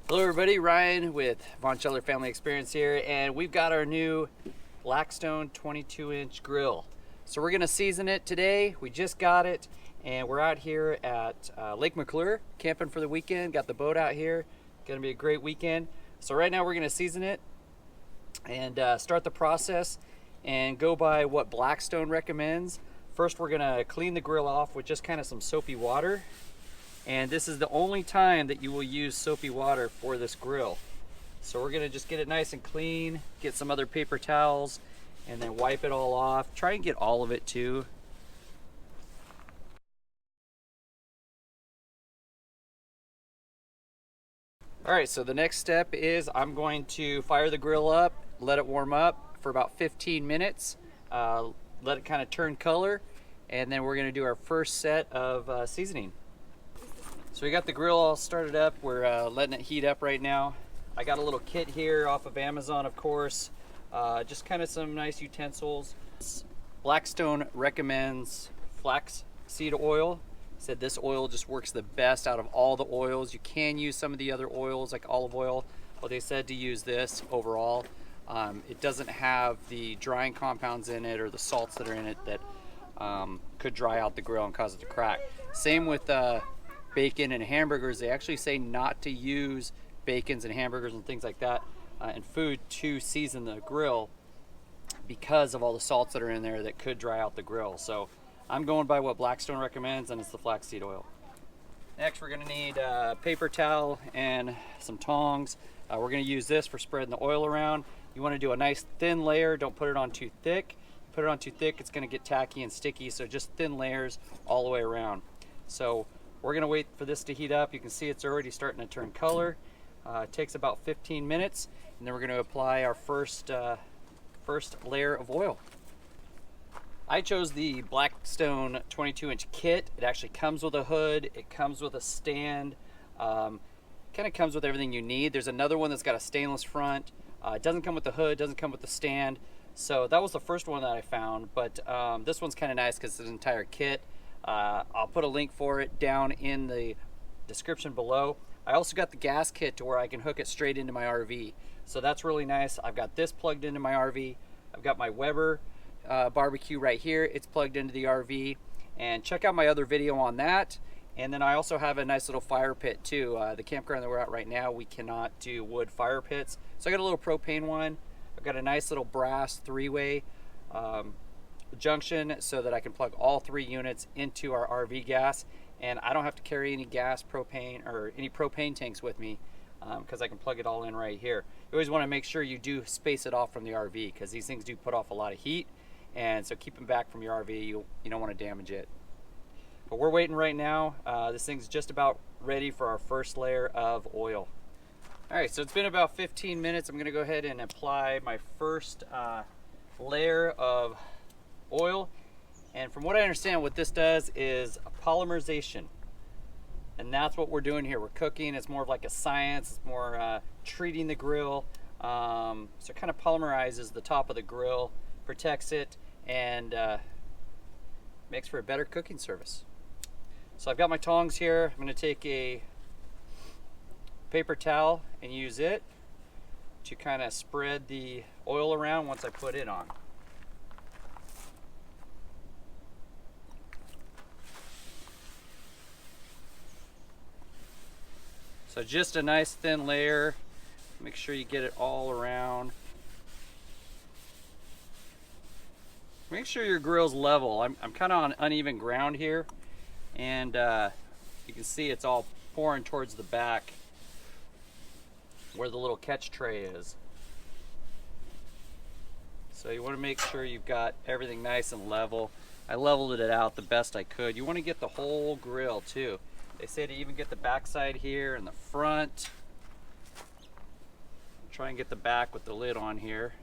Hello everybody, Ryan with Von Scheller Family Experience here, and we've got our new Blackstone 22-inch grill. So we're gonna season it today. We just got it, and we're out here at Lake McClure, camping for the weekend. Got the boat out here. Gonna be a great weekend. So right now we're gonna season it and start the process and go by what Blackstone recommends. First, we're gonna clean the grill off with just kind of some soapy water. And this is the only time that you will use soapy water for this grill. So we're gonna just get it nice and clean, get some other paper towels, and then wipe it all off. Try and get all of it too. All right, so the next step is I'm going to fire the grill up, let it warm up for about 15 minutes, let it kind of turn color, and then we're gonna do our first set of seasoning. So we got the grill all started up. We're letting it heat up right now. I got a little kit here off of Amazon, of course. Just kind of some nice utensils. Blackstone recommends flaxseed oil. Said this oil just works the best out of all the oils. You can use some of the other oils like olive oil, but they said to use this overall. It doesn't have the drying compounds in it or the salts that are in it that could dry out the grill and cause it to crack. Same with bacon and hamburgers. They actually say not to use bacons and hamburgers and things like that in food to season the grill because of all the salts that are in there that could dry out the grill. So I'm going by what Blackstone recommends, and it's the flaxseed oil. Next, we're going to need a paper towel and some tongs. We're going to use this for spreading the oil around. You want to do a nice thin layer. Don't put it on too thick. Put it on too thick, it's going to get tacky and sticky. So just thin layers all the way around. So we're gonna wait for this to heat up. You can see it's already starting to turn color. It takes about 15 minutes, and then we're gonna apply our first layer of oil. I chose the Blackstone 22-inch kit. It actually comes with a hood. It comes with a stand. Kind of comes with everything you need. There's another one that's got a stainless front. It doesn't come with the hood, doesn't come with the stand. So that was the first one that I found, but this one's kind of nice because it's an entire kit. I'll put a link for it down in the description below. I also got the gas kit to where I can hook it straight into my RV. So that's really nice. I've got this plugged into my RV. I've got my Weber barbecue right here. It's plugged into the RV. And check out my other video on that. And then I also have a nice little fire pit too. The campground that we're at right now, we cannot do wood fire pits. So I got a little propane one. I've got a nice little brass three-way junction so that I can plug all 3 units into our RV gas, and I don't have to carry any gas, propane, or any propane tanks with me because I can plug it all in right here. You always want to make sure you do space it off from the RV because these things do put off a lot of heat, and so keep them back from your RV. You don't want to damage it. But we're waiting right now. This thing's just about ready for our first layer of oil. All right, so it's been about 15 minutes. I'm going to go ahead and apply my first layer of oil, and from what I understand, what this does is a polymerization, and that's what we're doing here. We're cooking. It's more of like a science. It's more treating the grill, so it kind of polymerizes the top of the grill, protects it, and makes for a better cooking service. So I've got my tongs here. I'm going to take a paper towel and use it to kind of spread the oil around once I put it on. So just a nice thin layer. Make sure you get it all around. Make sure your grill's level. I'm kind of on uneven ground here, and you can see it's all pouring towards the back where the little catch tray is. So you want to make sure you've got everything nice and level. I leveled it out the best I could. You want to get the whole grill too. They say to even get the back side here and the front. Try and get the back with the lid on here.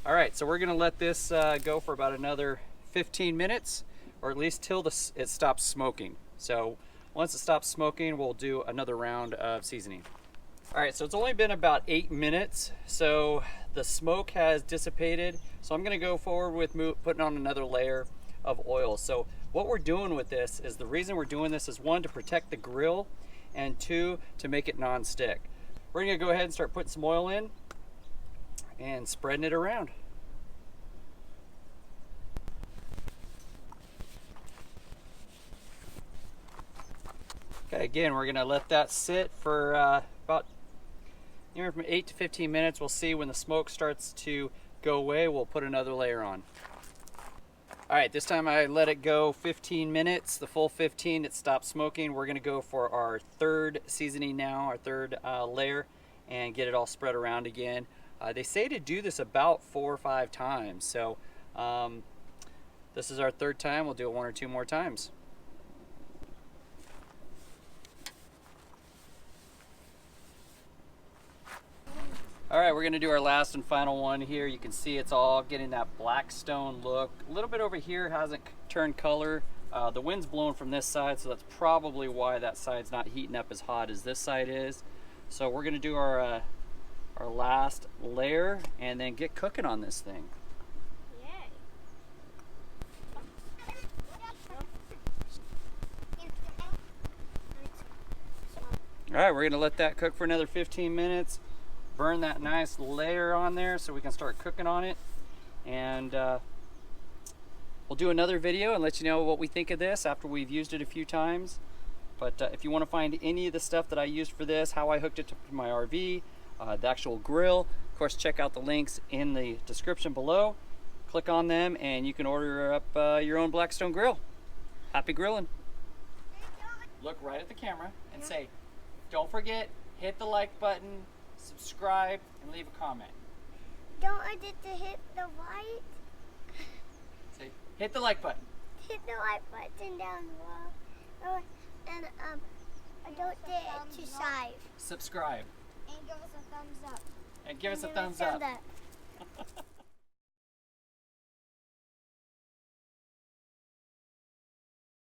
All right, so we're gonna let this go for about another 15 minutes, or at least till it stops smoking. So once it stops smoking, we'll do another round of seasoning. All right, so it's only been about 8 minutes, so the smoke has dissipated. So I'm gonna go forward with putting on another layer. of oil. So what we're doing with this is, the reason we're doing this is, one, to protect the grill, and two, to make it non-stick. We're gonna go ahead and start putting some oil in and spreading it around. Okay, again, we're gonna let that sit for about anywhere from 8 to 15 minutes. We'll see when the smoke starts to go away, we'll put another layer on. All right, this time I let it go 15 minutes, the full 15, it stopped smoking. We're gonna go for our third seasoning now, our third layer, and get it all spread around again. They say to do this about 4 or 5 times. So this is our third time. We'll do it 1 or 2 more times. All right, we're gonna do our last and final one here. You can see it's all getting that Blackstone look. A little bit over here hasn't turned color. The wind's blowing from this side, so that's probably why that side's not heating up as hot as this side is. So we're gonna do our last layer and then get cooking on this thing. Yay. All right, we're gonna let that cook for another 15 minutes. Burn that nice layer on there so we can start cooking on it. And we'll do another video and let you know what we think of this after we've used it a few times. But if you want to find any of the stuff that I used for this, how I hooked it to my RV, the actual grill, of course, check out the links in the description below. Click on them and you can order up your own Blackstone grill. Happy grilling. Look right at the camera and say, don't forget, hit the like button, subscribe, and leave a comment. Don't forget to hit the like. Say, hit the like button. Hit the like button down below. And don't forget to subscribe. and give us a thumbs up. And give us a thumbs up.